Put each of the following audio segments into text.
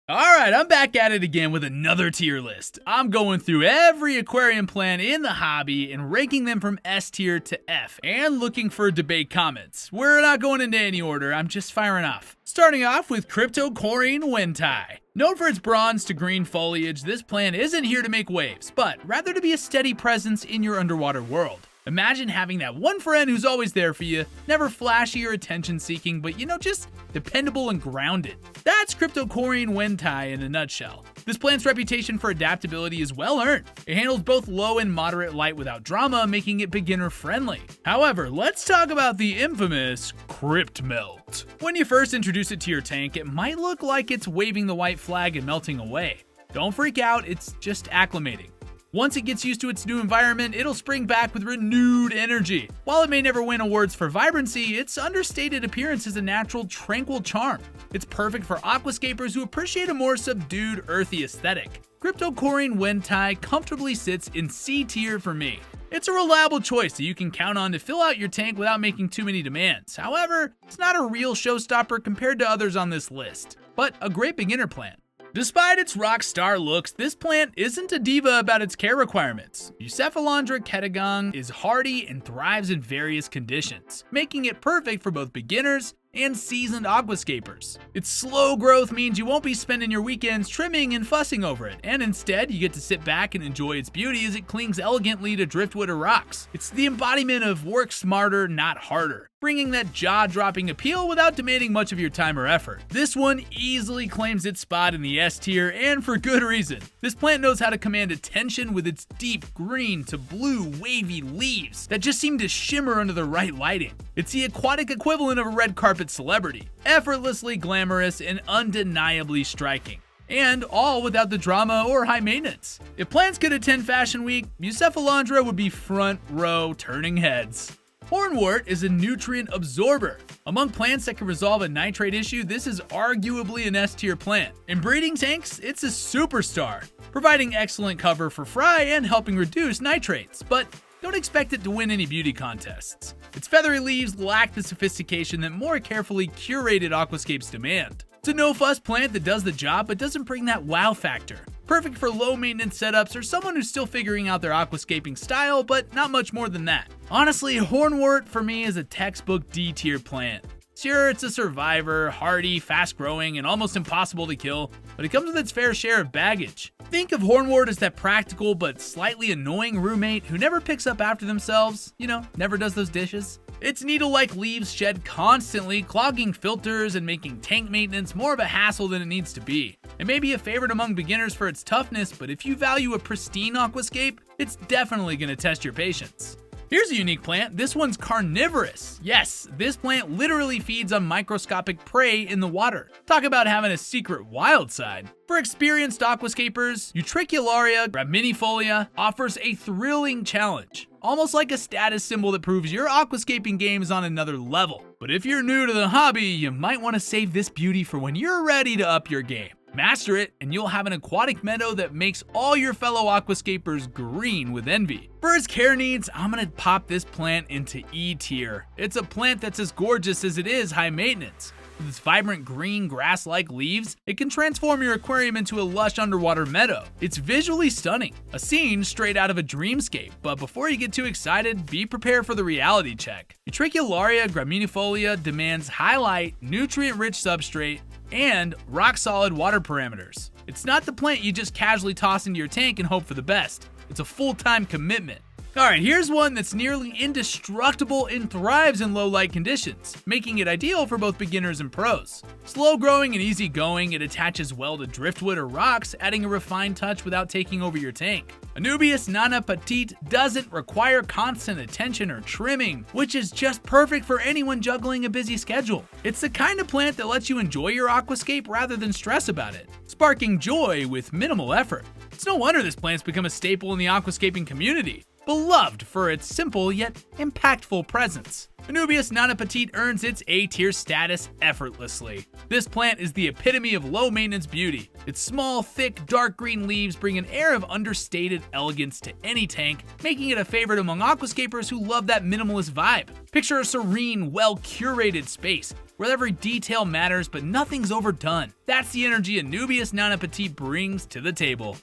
Alright, I'm back at it again with another tier list. I'm going through every aquarium plant in the hobby and ranking them from S tier to F, and looking for debate comments. We're not going into any order, I'm just firing off. Starting off with Cryptocoryne Wendtii. Known for its bronze to green foliage, this plant isn't here to make waves, but rather to be a steady presence in your underwater world. Imagine having that one friend who's always there for you, never flashy or attention-seeking, but just dependable and grounded. That's Cryptocoryne Wendtii in a nutshell. This plant's reputation for adaptability is well earned. It handles both low and moderate light without drama, making it beginner-friendly. However, let's talk about the infamous Crypt Melt. When you first introduce it to your tank, it might look like it's waving the white flag and melting away. Don't freak out, it's just acclimating. Once it gets used to its new environment, it'll spring back with renewed energy. While it may never win awards for vibrancy, its understated appearance is a natural, tranquil charm. It's perfect for aquascapers who appreciate a more subdued, earthy aesthetic. Cryptocoryne Wendtii comfortably sits in C tier for me. It's a reliable choice that you can count on to fill out your tank without making too many demands. However, it's not a real showstopper compared to others on this list, but a great beginner plant. Despite its rock star looks, this plant isn't a diva about its care requirements. Bucephalandra Kedagang is hardy and thrives in various conditions, making it perfect for both beginners and seasoned aquascapers. Its slow growth means you won't be spending your weekends trimming and fussing over it, and instead you get to sit back and enjoy its beauty as it clings elegantly to driftwood or rocks. It's the embodiment of work smarter, not harder, bringing that jaw-dropping appeal without demanding much of your time or effort. This one easily claims its spot in the S tier, and for good reason. This plant knows how to command attention with its deep green to blue wavy leaves that just seem to shimmer under the right lighting. It's the aquatic equivalent of a red carpet celebrity, effortlessly glamorous and undeniably striking. And all without the drama or high maintenance. If plants could attend Fashion Week, Bucephalandra would be front row turning heads. Hornwort is a nutrient absorber. Among plants that can resolve a nitrate issue, this is arguably an S tier plant. In breeding tanks, it's a superstar, providing excellent cover for fry and helping reduce nitrates, but don't expect it to win any beauty contests. Its feathery leaves lack the sophistication that more carefully curated aquascapes demand. It's a no-fuss plant that does the job but doesn't bring that wow factor. Perfect for low-maintenance setups or someone who's still figuring out their aquascaping style, but not much more than that. Honestly, Hornwort for me is a textbook D-tier plant. Sure, it's a survivor, hardy, fast-growing, and almost impossible to kill, but it comes with its fair share of baggage. Think of Hornwort as that practical but slightly annoying roommate who never picks up after themselves, never does those dishes. Its needle-like leaves shed constantly, clogging filters and making tank maintenance more of a hassle than it needs to be. It may be a favorite among beginners for its toughness, but if you value a pristine aquascape, it's definitely going to test your patience. Here's a unique plant. This one's carnivorous. Yes, this plant literally feeds on microscopic prey in the water. Talk about having a secret wild side. For experienced aquascapers, Utricularia Graminifolia offers a thrilling challenge. Almost like a status symbol that proves your aquascaping game is on another level. But if you're new to the hobby, you might want to save this beauty for when you're ready to up your game. Master it, and you'll have an aquatic meadow that makes all your fellow aquascapers green with envy. For its care needs, I'm gonna pop this plant into E tier. It's a plant that's as gorgeous as it is high maintenance. With its vibrant green grass-like leaves, it can transform your aquarium into a lush underwater meadow. It's visually stunning, a scene straight out of a dreamscape, but before you get too excited, be prepared for the reality check. Utricularia Graminifolia demands highlight, nutrient-rich substrate, and rock-solid water parameters. It's not the plant you just casually toss into your tank and hope for the best. It's a full-time commitment. Alright, here's one that's nearly indestructible and thrives in low light conditions, making it ideal for both beginners and pros. Slow growing and easy going, it attaches well to driftwood or rocks, adding a refined touch without taking over your tank. Anubias Nana Petite doesn't require constant attention or trimming, which is just perfect for anyone juggling a busy schedule. It's the kind of plant that lets you enjoy your aquascape rather than stress about it, sparking joy with minimal effort. It's no wonder this plant's become a staple in the aquascaping community. beloved for its simple yet impactful presence. Anubias Nana Petite earns its A-tier status effortlessly. This plant is the epitome of low-maintenance beauty. Its small, thick, dark green leaves bring an air of understated elegance to any tank, making it a favorite among aquascapers who love that minimalist vibe. Picture a serene, well-curated space where every detail matters but nothing's overdone. That's the energy Anubias Nana Petite brings to the table.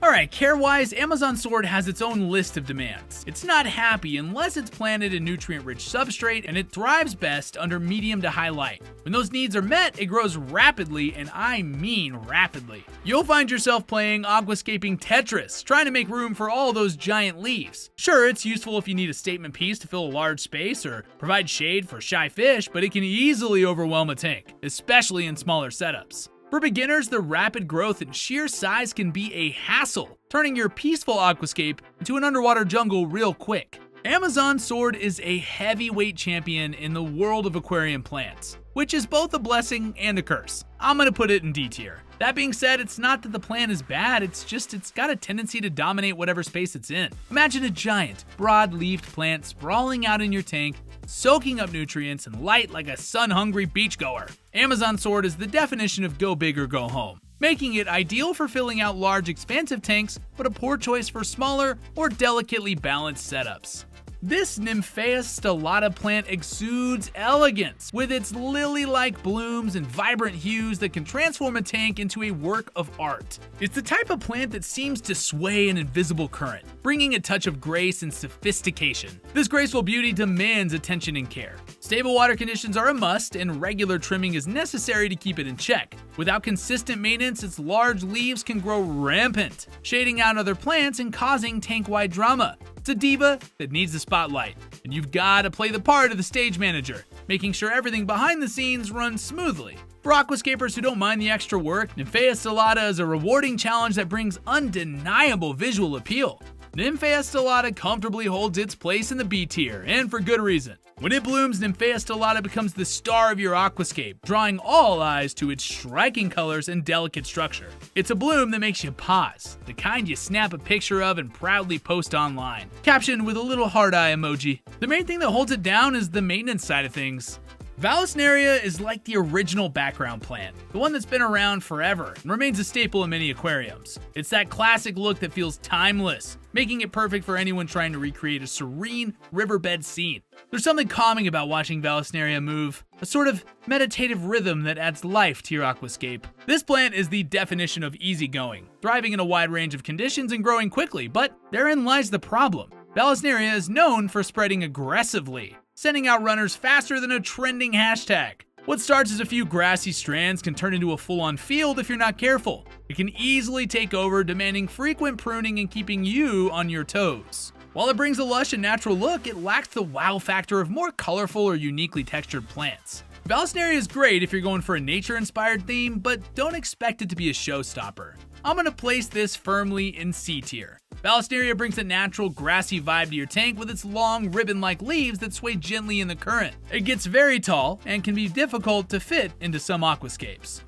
Alright, care-wise, Amazon Sword has its own list of demands. It's not happy unless it's planted in nutrient-rich substrate, and it thrives best under medium to high light. When those needs are met, it grows rapidly, and I mean rapidly. You'll find yourself playing aquascaping Tetris, trying to make room for all those giant leaves. Sure, it's useful if you need a statement piece to fill a large space or provide shade for shy fish, but it can easily overwhelm a tank, especially in smaller setups. For beginners, the rapid growth and sheer size can be a hassle, turning your peaceful aquascape into an underwater jungle real quick. Amazon Sword is a heavyweight champion in the world of aquarium plants, which is both a blessing and a curse. I'm gonna put it in D tier. That being said, it's not that the plant is bad, it's got a tendency to dominate whatever space it's in. Imagine a giant, broad-leaved plant sprawling out in your tank, soaking up nutrients and light like a sun-hungry beachgoer. Amazon Sword is the definition of go big or go home, making it ideal for filling out large, expansive tanks, but a poor choice for smaller or delicately balanced setups. This Nymphaea Stellata plant exudes elegance, with its lily-like blooms and vibrant hues that can transform a tank into a work of art. It's the type of plant that seems to sway an invisible current, bringing a touch of grace and sophistication. This graceful beauty demands attention and care. Stable water conditions are a must, and regular trimming is necessary to keep it in check. Without consistent maintenance, its large leaves can grow rampant, shading out other plants and causing tank-wide drama. It's a diva that needs the spotlight, and you've got to play the part of the stage manager, making sure everything behind the scenes runs smoothly. For aquascapers who don't mind the extra work, Nymphaea Stellata is a rewarding challenge that brings undeniable visual appeal. Nymphaea Stellata comfortably holds its place in the B tier, and for good reason. When it blooms, Nymphaea Stellata becomes the star of your aquascape, drawing all eyes to its striking colors and delicate structure. It's a bloom that makes you pause, the kind you snap a picture of and proudly post online, captioned with a little heart eye emoji. The main thing that holds it down is the maintenance side of things. Vallisneria is like the original background plant, the one that's been around forever and remains a staple in many aquariums. It's that classic look that feels timeless, making it perfect for anyone trying to recreate a serene riverbed scene. There's something calming about watching Vallisneria move, a sort of meditative rhythm that adds life to your aquascape. This plant is the definition of easygoing, thriving in a wide range of conditions and growing quickly, but therein lies the problem. Vallisneria is known for spreading aggressively, sending out runners faster than a trending hashtag. What starts as a few grassy strands can turn into a full-on field if you're not careful. It can easily take over, demanding frequent pruning and keeping you on your toes. While it brings a lush and natural look, it lacks the wow factor of more colorful or uniquely textured plants. Vallisneria is great if you're going for a nature-inspired theme, but don't expect it to be a showstopper. I'm gonna place this firmly in C tier. Vallisneria brings a natural grassy vibe to your tank with its long ribbon-like leaves that sway gently in the current. It gets very tall and can be difficult to fit into some aquascapes.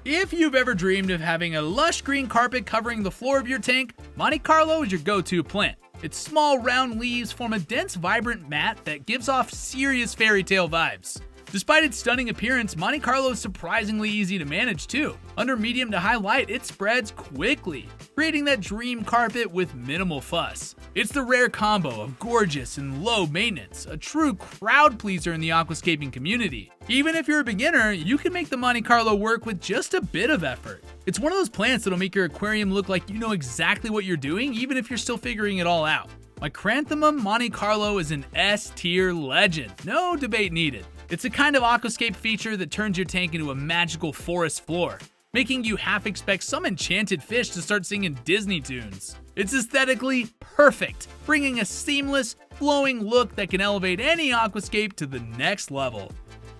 If you've ever dreamed of having a lush green carpet covering the floor of your tank, Monte Carlo is your go-to plant. Its small round leaves form a dense vibrant mat that gives off serious fairy tale vibes. Despite its stunning appearance, Monte Carlo is surprisingly easy to manage too. Under medium to high light, it spreads quickly, creating that dream carpet with minimal fuss. It's the rare combo of gorgeous and low maintenance, a true crowd pleaser in the aquascaping community. Even if you're a beginner, you can make the Monte Carlo work with just a bit of effort. It's one of those plants that'll make your aquarium look like you know exactly what you're doing, even if you're still figuring it all out. My Chrysanthemum Monte Carlo is an S-tier legend, no debate needed. It's a kind of aquascape feature that turns your tank into a magical forest floor, making you half expect some enchanted fish to start singing Disney tunes. It's aesthetically perfect, bringing a seamless, flowing look that can elevate any aquascape to the next level.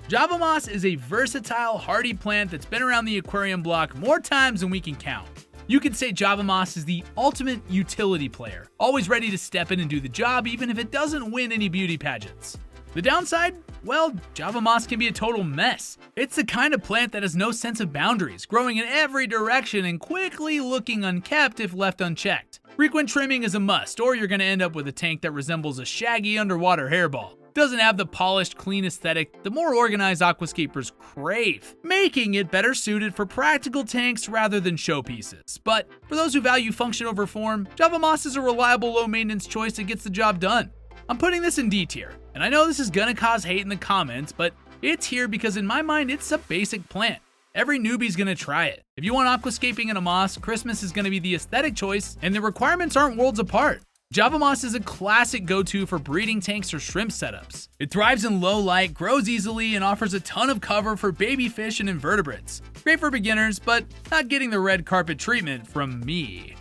Java moss is a versatile, hardy plant that's been around the aquarium block more times than we can count. You could say Java moss is the ultimate utility player, always ready to step in and do the job even if it doesn't win any beauty pageants. The downside? Well, Java moss can be a total mess. It's the kind of plant that has no sense of boundaries, growing in every direction and quickly looking unkept if left unchecked. Frequent trimming is a must, or you're going to end up with a tank that resembles a shaggy underwater hairball. Doesn't have the polished, clean aesthetic the more organized aquascapers crave, making it better suited for practical tanks rather than showpieces. But for those who value function over form, Java Moss is a reliable low-maintenance choice that gets the job done. I'm putting this in D tier, and I know this is gonna cause hate in the comments, but it's here because in my mind it's a basic plant. Every newbie's gonna try it. If you want aquascaping in a moss, Christmas is gonna be the aesthetic choice, and the requirements aren't worlds apart. Java Moss is a classic go-to for breeding tanks or shrimp setups. It thrives in low light, grows easily, and offers a ton of cover for baby fish and invertebrates. Great for beginners, but not getting the red carpet treatment from me.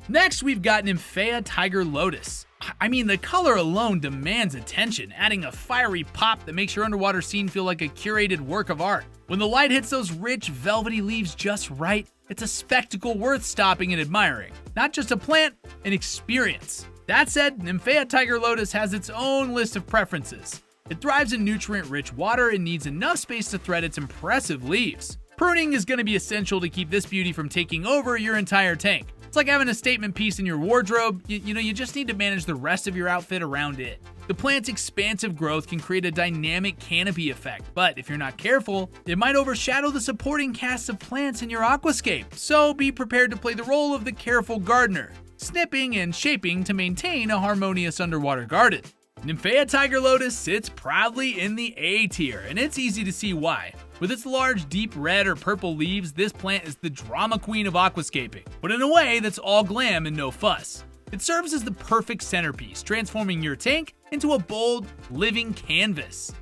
Next, we've got Nymphaea Tiger Lotus. I mean, the color alone demands attention, adding a fiery pop that makes your underwater scene feel like a curated work of art. When the light hits those rich, velvety leaves just right, it's a spectacle worth stopping and admiring. Not just a plant, an experience. That said, Nymphaea Tiger Lotus has its own list of preferences. It thrives in nutrient-rich water and needs enough space to thread its impressive leaves. Pruning is going to be essential to keep this beauty from taking over your entire tank. It's like having a statement piece in your wardrobe. You just need to manage the rest of your outfit around it. The plant's expansive growth can create a dynamic canopy effect, but if you're not careful, it might overshadow the supporting cast of plants in your aquascape. So be prepared to play the role of the careful gardener, snipping and shaping to maintain a harmonious underwater garden. Nymphaea Tiger Lotus sits proudly in the A tier, and it's easy to see why. With its large, deep red or purple leaves, this plant is the drama queen of aquascaping, but in a way that's all glam and no fuss. It serves as the perfect centerpiece, transforming your tank into a bold, living canvas.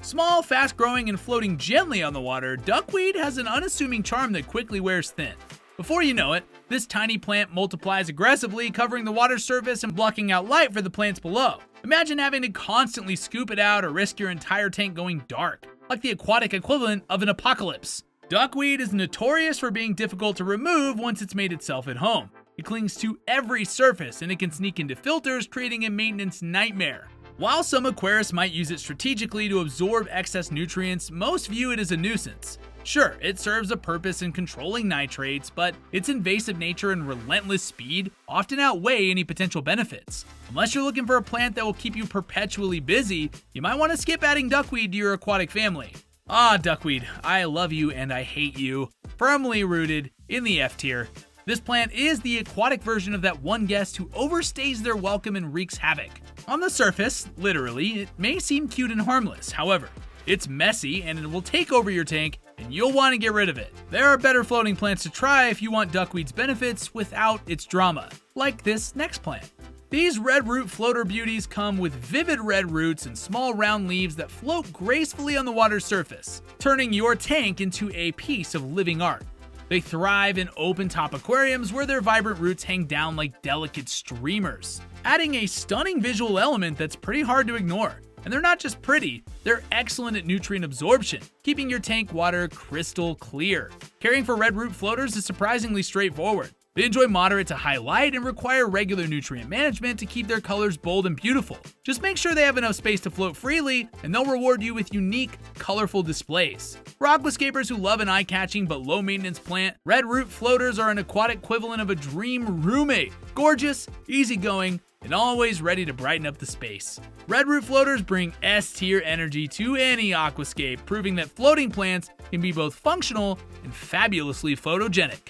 Small, fast-growing, and floating gently on the water, Duckweed has an unassuming charm that quickly wears thin. Before you know it, this tiny plant multiplies aggressively, covering the water surface and blocking out light for the plants below. Imagine having to constantly scoop it out or risk your entire tank going dark, like the aquatic equivalent of an apocalypse. Duckweed is notorious for being difficult to remove once it's made itself at home. It clings to every surface and it can sneak into filters, creating a maintenance nightmare. While some aquarists might use it strategically to absorb excess nutrients, most view it as a nuisance. Sure, it serves a purpose in controlling nitrates, but its invasive nature and relentless speed often outweigh any potential benefits. Unless you're looking for a plant that will keep you perpetually busy, you might want to skip adding duckweed to your aquatic family. Duckweed, I love you and I hate you. Firmly rooted in the F tier. This plant is the aquatic version of that one guest who overstays their welcome and wreaks havoc. On the surface, literally, it may seem cute and harmless. However, it's messy and it will take over your tank and you'll want to get rid of it. There are better floating plants to try if you want duckweed's benefits without its drama, like this next plant. These red root floater beauties come with vivid red roots and small round leaves that float gracefully on the water's surface, turning your tank into a piece of living art. They thrive in open-top aquariums where their vibrant roots hang down like delicate streamers, adding a stunning visual element that's pretty hard to ignore. And they're not just pretty, they're excellent at nutrient absorption, keeping your tank water crystal clear. Caring for red root floaters is surprisingly straightforward. They enjoy moderate to high light and require regular nutrient management to keep their colors bold and beautiful. Just make sure they have enough space to float freely, and they'll reward you with unique, colorful displays. For aquascapers who love an eye-catching but low-maintenance plant, red root floaters are an aquatic equivalent of a dream roommate. Gorgeous, easygoing, and always ready to brighten up the space. Red root floaters bring S-tier energy to any aquascape, proving that floating plants can be both functional and fabulously photogenic.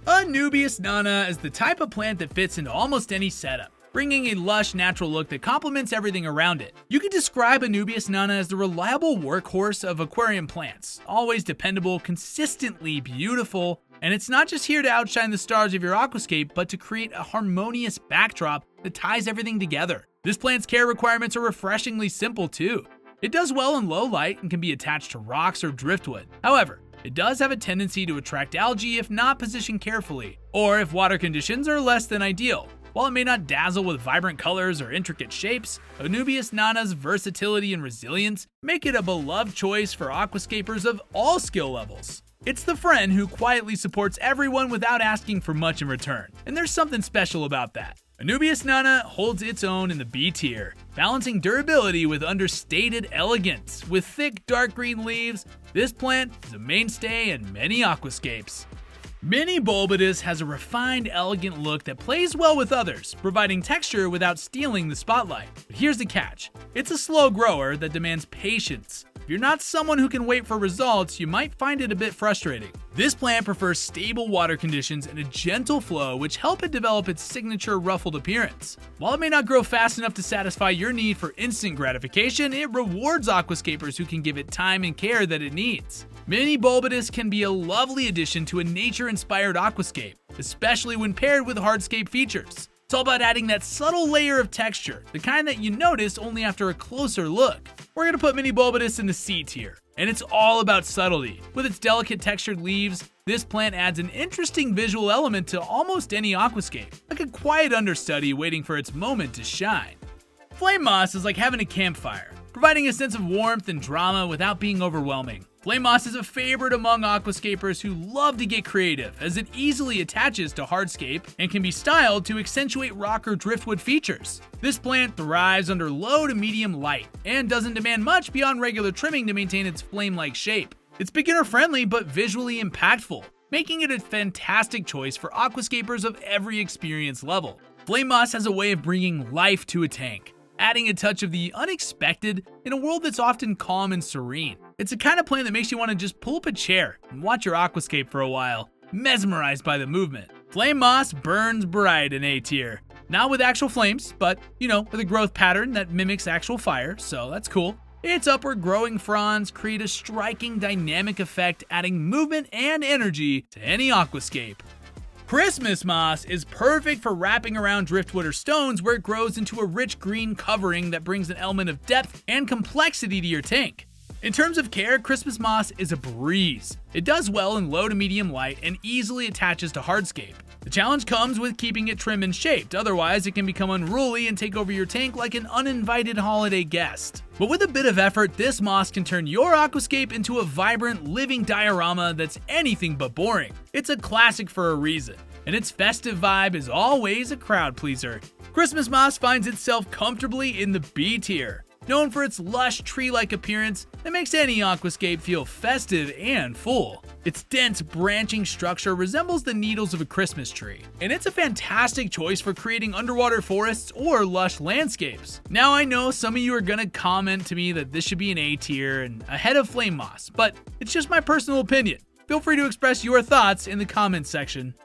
Anubias Nana is the type of plant that fits into almost any setup, bringing a lush, natural look that complements everything around it. You could describe Anubias Nana as the reliable workhorse of aquarium plants, always dependable, consistently beautiful, and it's not just here to outshine the stars of your aquascape, but to create a harmonious backdrop that ties everything together. This plant's care requirements are refreshingly simple too. It does well in low light and can be attached to rocks or driftwood. However, it does have a tendency to attract algae if not positioned carefully, or if water conditions are less than ideal. While it may not dazzle with vibrant colors or intricate shapes, Anubias Nana's versatility and resilience make it a beloved choice for aquascapers of all skill levels. It's the friend who quietly supports everyone without asking for much in return, and there's something special about that. Anubias Nana holds its own in the B tier, balancing durability with understated elegance. With thick, dark green leaves, this plant is a mainstay in many aquascapes. Mini Bolbitis has a refined, elegant look that plays well with others, providing texture without stealing the spotlight. But here's the catch. It's a slow grower that demands patience. If you're not someone who can wait for results, you might find it a bit frustrating. This plant prefers stable water conditions and a gentle flow, which help it develop its signature ruffled appearance. While it may not grow fast enough to satisfy your need for instant gratification, it rewards aquascapers who can give it time and care that it needs. Mini Bolbitis can be a lovely addition to a nature-inspired aquascape, especially when paired with hardscape features. It's all about adding that subtle layer of texture, the kind that you notice only after a closer look. We're going to put Mini Bolbitis in the C tier, and it's all about subtlety. With its delicate textured leaves, this plant adds an interesting visual element to almost any aquascape, like a quiet understudy waiting for its moment to shine. Flame moss is like having a campfire, providing a sense of warmth and drama without being overwhelming. Flame moss is a favorite among aquascapers who love to get creative, as it easily attaches to hardscape and can be styled to accentuate rock or driftwood features. This plant thrives under low to medium light and doesn't demand much beyond regular trimming to maintain its flame-like shape. It's beginner friendly but visually impactful, making it a fantastic choice for aquascapers of every experience level. Flame moss has a way of bringing life to a tank, adding a touch of the unexpected in a world that's often calm and serene. It's the kind of plant that makes you want to just pull up a chair and watch your aquascape for a while, mesmerized by the movement. Flame moss burns bright in A tier. Not with actual flames, but, with a growth pattern that mimics actual fire, so that's cool. Its upward growing fronds create a striking dynamic effect, adding movement and energy to any aquascape. Christmas moss is perfect for wrapping around driftwood or stones, where it grows into a rich green covering that brings an element of depth and complexity to your tank. In terms of care, Christmas moss is a breeze. It does well in low to medium light and easily attaches to hardscape. The challenge comes with keeping it trim and shaped, otherwise it can become unruly and take over your tank like an uninvited holiday guest. But with a bit of effort, this moss can turn your aquascape into a vibrant, living diorama that's anything but boring. It's a classic for a reason, and its festive vibe is always a crowd pleaser. Christmas moss finds itself comfortably in the B tier. Known for its lush tree-like appearance that makes any aquascape feel festive and full. Its dense branching structure resembles the needles of a Christmas tree, and it's a fantastic choice for creating underwater forests or lush landscapes. Now I know some of you are gonna comment to me that this should be an A tier and ahead of flame moss, but it's just my personal opinion. Feel free to express your thoughts in the comments section.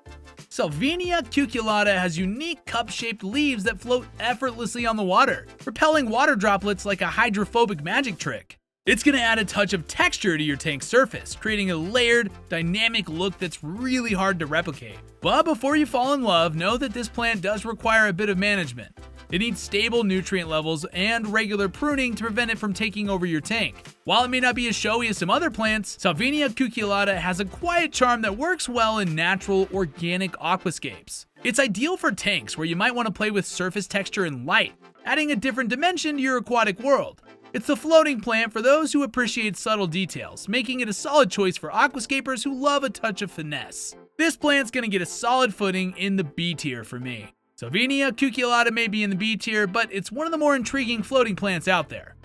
Salvinia Cucullata has unique cup-shaped leaves that float effortlessly on the water, repelling water droplets like a hydrophobic magic trick. It's going to add a touch of texture to your tank's surface, creating a layered, dynamic look that's really hard to replicate. But before you fall in love, know that this plant does require a bit of management. It needs stable nutrient levels and regular pruning to prevent it from taking over your tank. While it may not be as showy as some other plants, Salvinia Cucullata has a quiet charm that works well in natural, organic aquascapes. It's ideal for tanks where you might want to play with surface texture and light, adding a different dimension to your aquatic world. It's the floating plant for those who appreciate subtle details, making it a solid choice for aquascapers who love a touch of finesse. This plant's gonna get a solid footing in the B tier for me. Salvinia Cucullata may be in the B tier, but it's one of the more intriguing floating plants out there.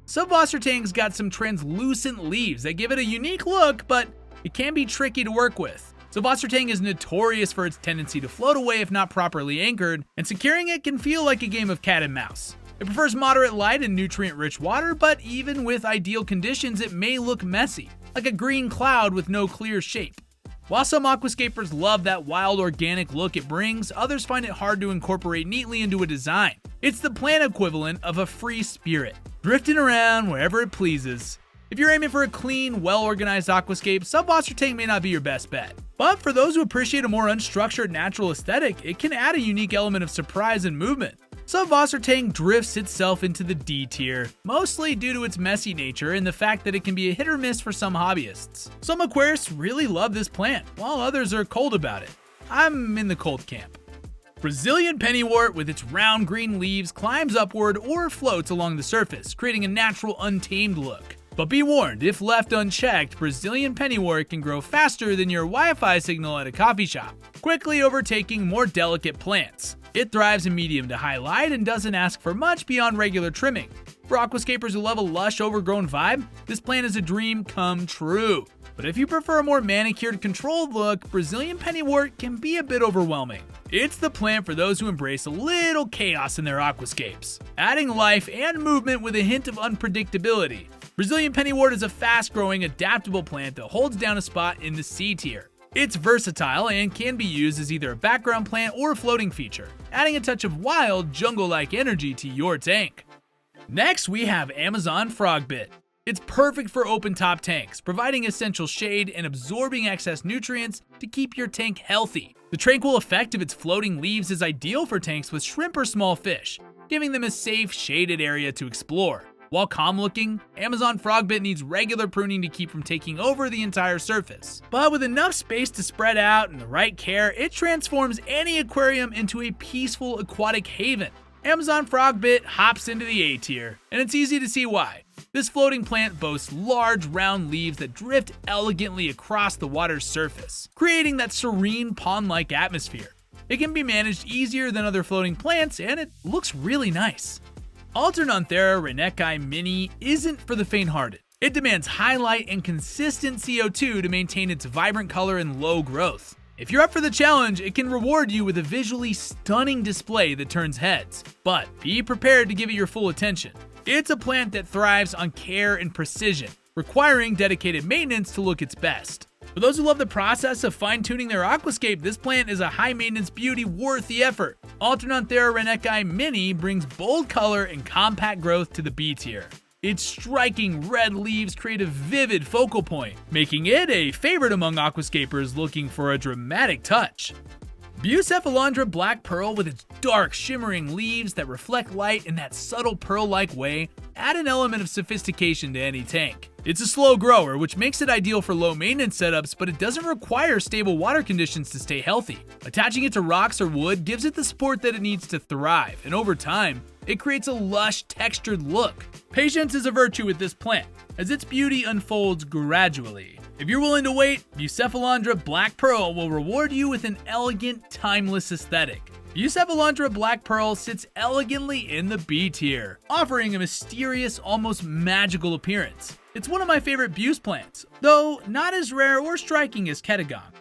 Subwassertang's got some translucent leaves that give it a unique look, but it can be tricky to work with. Subwassertang is notorious for its tendency to float away if not properly anchored, and securing it can feel like a game of cat and mouse. It prefers moderate light and nutrient-rich water, but even with ideal conditions, it may look messy, like a green cloud with no clear shape. While some aquascapers love that wild organic look it brings, others find it hard to incorporate neatly into a design. It's the plant equivalent of a free spirit, drifting around wherever it pleases. If you're aiming for a clean, well-organized aquascape, Subwassertang may not be your best bet. But for those who appreciate a more unstructured natural aesthetic, it can add a unique element of surprise and movement. Subwassertang drifts itself into the D tier, mostly due to its messy nature and the fact that it can be a hit or miss for some hobbyists. Some aquarists really love this plant, while others are cold about it. I'm in the cold camp. Brazilian Pennywort with its round green leaves climbs upward or floats along the surface, creating a natural untamed look. But be warned, if left unchecked, Brazilian Pennywort can grow faster than your Wi-Fi signal at a coffee shop, quickly overtaking more delicate plants. It thrives in medium to high light and doesn't ask for much beyond regular trimming. For aquascapers who love a lush, overgrown vibe, this plant is a dream come true. But if you prefer a more manicured, controlled look, Brazilian Pennywort can be a bit overwhelming. It's the plant for those who embrace a little chaos in their aquascapes, adding life and movement with a hint of unpredictability. Brazilian Pennywort is a fast-growing, adaptable plant that holds down a spot in the C tier. It's versatile and can be used as either a background plant or a floating feature, adding a touch of wild, jungle-like energy to your tank. Next, we have Amazon Frogbit. It's perfect for open-top tanks, providing essential shade and absorbing excess nutrients to keep your tank healthy. The tranquil effect of its floating leaves is ideal for tanks with shrimp or small fish, giving them a safe, shaded area to explore. While calm-looking, Amazon Frogbit needs regular pruning to keep from taking over the entire surface. But with enough space to spread out and the right care, it transforms any aquarium into a peaceful aquatic haven. Amazon Frogbit hops into the A tier, and it's easy to see why. This floating plant boasts large, round leaves that drift elegantly across the water's surface, creating that serene pond-like atmosphere. It can be managed easier than other floating plants, and it looks really nice. Alternanthera Reineckii mini isn't for the faint-hearted. It demands high light and consistent CO2 to maintain its vibrant color and low growth. If you're up for the challenge, it can reward you with a visually stunning display that turns heads, but be prepared to give it your full attention. It's a plant that thrives on care and precision, requiring dedicated maintenance to look its best. For those who love the process of fine-tuning their aquascape, this plant is a high-maintenance beauty worth the effort. Alternanthera Reineckii mini brings bold color and compact growth to the B tier. Its striking red leaves create a vivid focal point, making it a favorite among aquascapers looking for a dramatic touch. Bucephalandra Black Pearl, with its dark, shimmering leaves that reflect light in that subtle pearl-like way, add an element of sophistication to any tank. It's a slow grower, which makes it ideal for low-maintenance setups, but it doesn't require stable water conditions to stay healthy. Attaching it to rocks or wood gives it the support that it needs to thrive, and over time, it creates a lush, textured look. Patience is a virtue with this plant, as its beauty unfolds gradually. If you're willing to wait, Bucephalandra Black Pearl will reward you with an elegant, timeless aesthetic. Bucephalandra Black Pearl sits elegantly in the B tier, offering a mysterious, almost magical appearance. It's one of my favorite Buse plants, though not as rare or striking as Kedagang.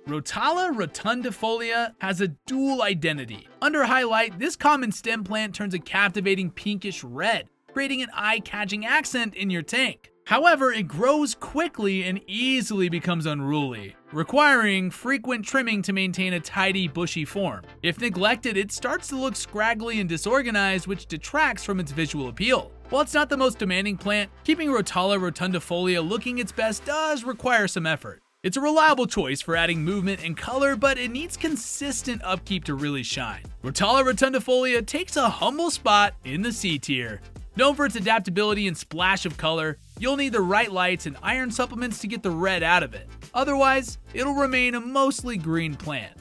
Rotala Rotundifolia has a dual identity. Under highlight, this common stem plant turns a captivating pinkish red, creating an eye-catching accent in your tank. However, it grows quickly and easily becomes unruly, requiring frequent trimming to maintain a tidy, bushy form. If neglected, it starts to look scraggly and disorganized, which detracts from its visual appeal. While it's not the most demanding plant, keeping Rotala Rotundifolia looking its best does require some effort. It's a reliable choice for adding movement and color, but it needs consistent upkeep to really shine. Rotala Rotundifolia takes a humble spot in the C tier. Known for its adaptability and splash of color, you'll need the right lights and iron supplements to get the red out of it. Otherwise, it'll remain a mostly green plant.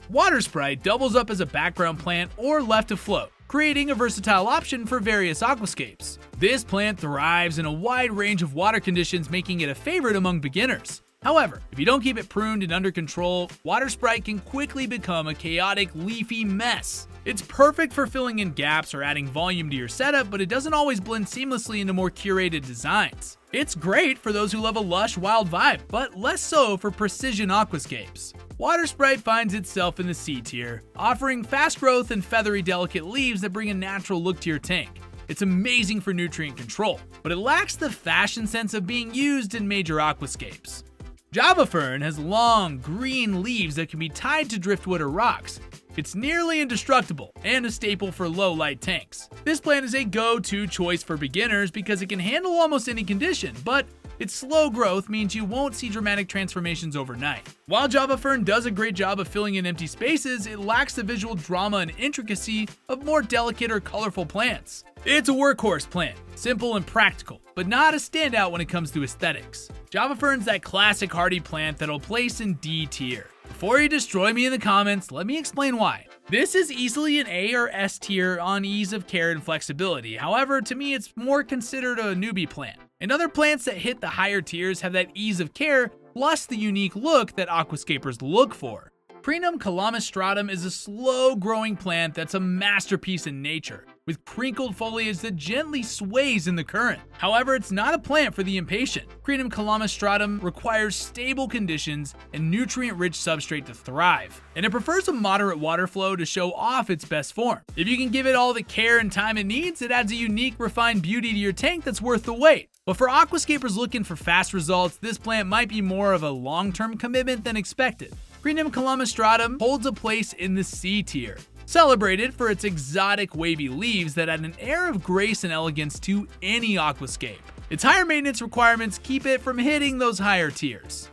Water Sprite doubles up as a background plant or left afloat, creating a versatile option for various aquascapes. This plant thrives in a wide range of water conditions, making it a favorite among beginners. However, if you don't keep it pruned and under control, Water Sprite can quickly become a chaotic, leafy mess. It's perfect for filling in gaps or adding volume to your setup, but it doesn't always blend seamlessly into more curated designs. It's great for those who love a lush, wild vibe, but less so for precision aquascapes. Water Sprite finds itself in the C tier, offering fast growth and feathery, delicate leaves that bring a natural look to your tank. It's amazing for nutrient control, but it lacks the fashion sense of being used in major aquascapes. Java Fern has long, green leaves that can be tied to driftwood or rocks. It's nearly indestructible and a staple for low-light tanks. This plant is a go-to choice for beginners because it can handle almost any condition, but its slow growth means you won't see dramatic transformations overnight. While Java Fern does a great job of filling in empty spaces, it lacks the visual drama and intricacy of more delicate or colorful plants. It's a workhorse plant, simple and practical, but not a standout when it comes to aesthetics. Java Fern's that classic hardy plant that'll place in D tier. Before you destroy me in the comments, let me explain why. This is easily an A or S tier on ease of care and flexibility. However, to me it's more considered a newbie plant. And other plants that hit the higher tiers have that ease of care plus the unique look that aquascapers look for. Crinium Calamistratum is a slow-growing plant that's a masterpiece in nature, with crinkled foliage that gently sways in the current. However, it's not a plant for the impatient. Crinium Calamistratum requires stable conditions and nutrient-rich substrate to thrive, and it prefers a moderate water flow to show off its best form. If you can give it all the care and time it needs, it adds a unique, refined beauty to your tank that's worth the wait. But for aquascapers looking for fast results, this plant might be more of a long-term commitment than expected. Crinium Calamistratum holds a place in the C tier, celebrated for its exotic wavy leaves that add an air of grace and elegance to any aquascape. Its higher maintenance requirements keep it from hitting those higher tiers.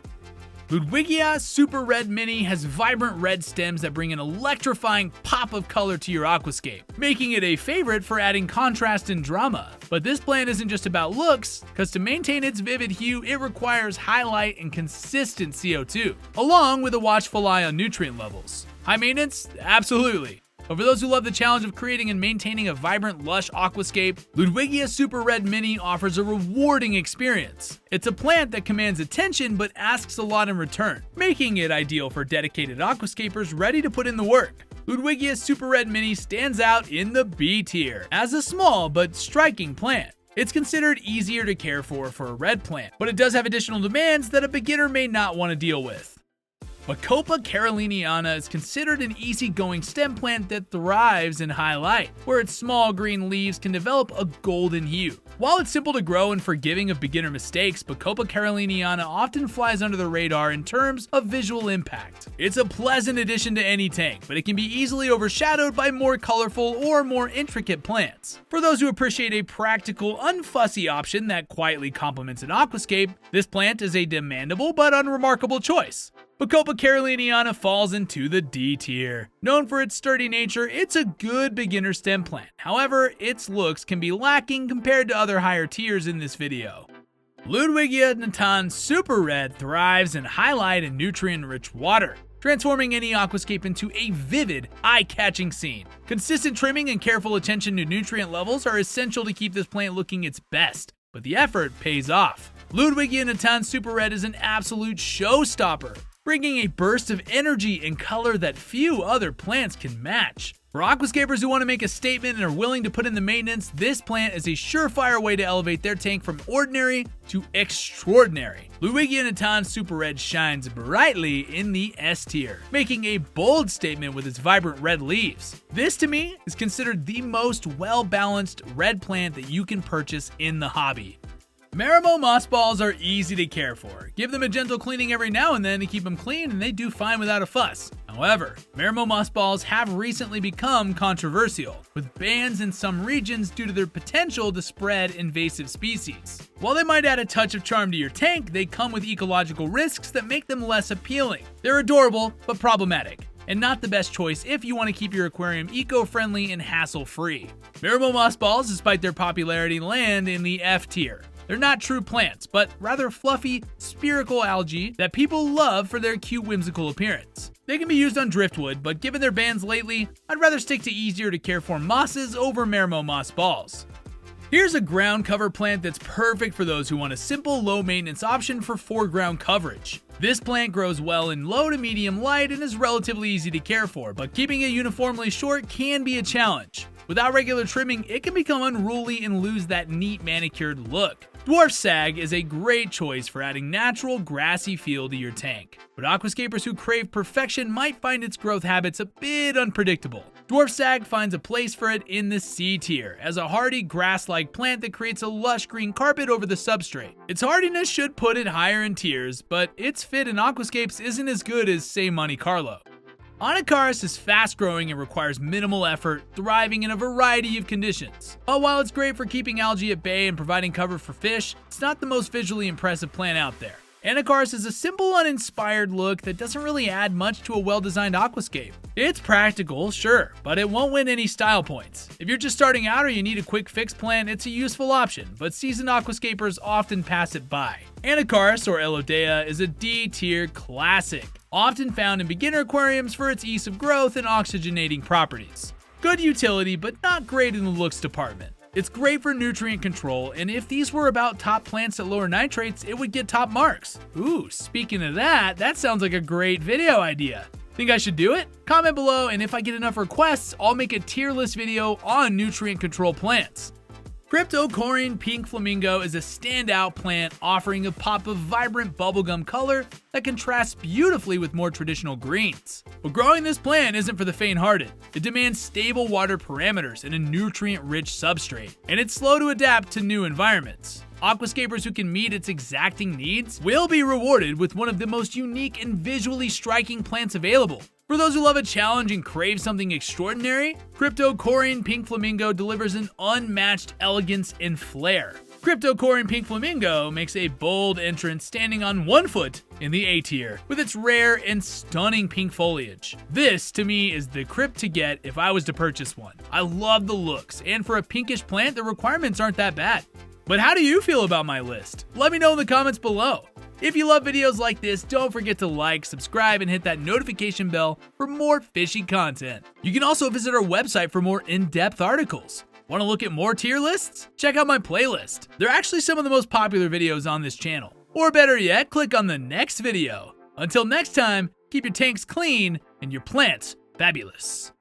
Ludwigia Super Red Mini has vibrant red stems that bring an electrifying pop of color to your aquascape, making it a favorite for adding contrast and drama. But this plant isn't just about looks, because to maintain its vivid hue, it requires highlight and consistent CO2, along with a watchful eye on nutrient levels. High maintenance? Absolutely. But for those who love the challenge of creating and maintaining a vibrant, lush aquascape, Ludwigia Super Red Mini offers a rewarding experience. It's a plant that commands attention but asks a lot in return, making it ideal for dedicated aquascapers ready to put in the work. Ludwigia Super Red Mini stands out in the B tier as a small but striking plant. It's considered easier to care for a red plant, but it does have additional demands that a beginner may not want to deal with. Bacopa Caroliniana is considered an easygoing stem plant that thrives in high light, where its small green leaves can develop a golden hue. While it's simple to grow and forgiving of beginner mistakes, Bacopa Caroliniana often flies under the radar in terms of visual impact. It's a pleasant addition to any tank, but it can be easily overshadowed by more colorful or more intricate plants. For those who appreciate a practical, unfussy option that quietly complements an aquascape, this plant is a demandable but unremarkable choice. Bacopa Caroliniana falls into the D tier. Known for its sturdy nature, it's a good beginner stem plant. However, its looks can be lacking compared to other higher tiers in this video. Ludwigia Natans Super Red thrives in highlight and nutrient-rich water, transforming any aquascape into a vivid, eye-catching scene. Consistent trimming and careful attention to nutrient levels are essential to keep this plant looking its best, but the effort pays off. Ludwigia Natans Super Red is an absolute showstopper, bringing a burst of energy and color that few other plants can match. For aquascapers who want to make a statement and are willing to put in the maintenance, this plant is a surefire way to elevate their tank from ordinary to extraordinary. Ludwigia Natans Super Red shines brightly in the S tier, making a bold statement with its vibrant red leaves. This, to me, is considered the most well-balanced red plant that you can purchase in the hobby. Marimo moss balls are easy to care for. Give them a gentle cleaning every now and then to keep them clean, and they do fine without a fuss. However, Marimo moss balls have recently become controversial, with bans in some regions due to their potential to spread invasive species. While they might add a touch of charm to your tank, they come with ecological risks that make them less appealing. They're adorable, but problematic, and not the best choice if you want to keep your aquarium eco-friendly and hassle-free. Marimo moss balls, despite their popularity, land in the F tier. They're not true plants, but rather fluffy, spherical algae that people love for their cute, whimsical appearance. They can be used on driftwood, but given their bans lately, I'd rather stick to easier to care for mosses over Marimo moss balls. Here's a ground cover plant that's perfect for those who want a simple, low-maintenance option for foreground coverage. This plant grows well in low to medium light and is relatively easy to care for, but keeping it uniformly short can be a challenge. Without regular trimming, it can become unruly and lose that neat manicured look. Dwarf Sag is a great choice for adding natural, grassy feel to your tank, but aquascapers who crave perfection might find its growth habits a bit unpredictable. Dwarf Sag finds a place for it in the C tier, as a hardy, grass-like plant that creates a lush green carpet over the substrate. Its hardiness should put it higher in tiers, but its fit in aquascapes isn't as good as, say, Monte Carlo. Anacharis is fast-growing and requires minimal effort, thriving in a variety of conditions. But while it's great for keeping algae at bay and providing cover for fish, it's not the most visually impressive plant out there. Anacharis is a simple, uninspired look that doesn't really add much to a well-designed aquascape. It's practical, sure, but it won't win any style points. If you're just starting out or you need a quick fix plant, it's a useful option, but seasoned aquascapers often pass it by. Anacharis, or Elodea, is a D-tier classic, often found in beginner aquariums for its ease of growth and oxygenating properties. Good utility, but not great in the looks department. It's great for nutrient control, and if these were about top plants at lower nitrates, it would get top marks. Ooh, speaking of that sounds like a great video idea. Think I should do it? Comment below, and if I get enough requests, I'll make a tier list video on nutrient control plants. Cryptocoryne pink flamingo is a standout plant offering a pop of vibrant bubblegum color that contrasts beautifully with more traditional greens. But growing this plant isn't for the faint-hearted. It demands stable water parameters and a nutrient-rich substrate, and it's slow to adapt to new environments. Aquascapers who can meet its exacting needs will be rewarded with one of the most unique and visually striking plants available. For those who love a challenge and crave something extraordinary, Cryptocoryne pink flamingo delivers an unmatched elegance and flair. Cryptocoryne pink flamingo makes a bold entrance standing on one foot in the A tier with its rare and stunning pink foliage. This, to me, is the crypt to get if I was to purchase one. I love the looks, and for a pinkish plant, the requirements aren't that bad. But how do you feel about my list? Let me know in the comments below. If you love videos like this, don't forget to like, subscribe, and hit that notification bell for more fishy content. You can also visit our website for more in-depth articles. Want to look at more tier lists? Check out my playlist. They're actually some of the most popular videos on this channel. Or better yet, click on the next video. Until next time, keep your tanks clean and your plants fabulous.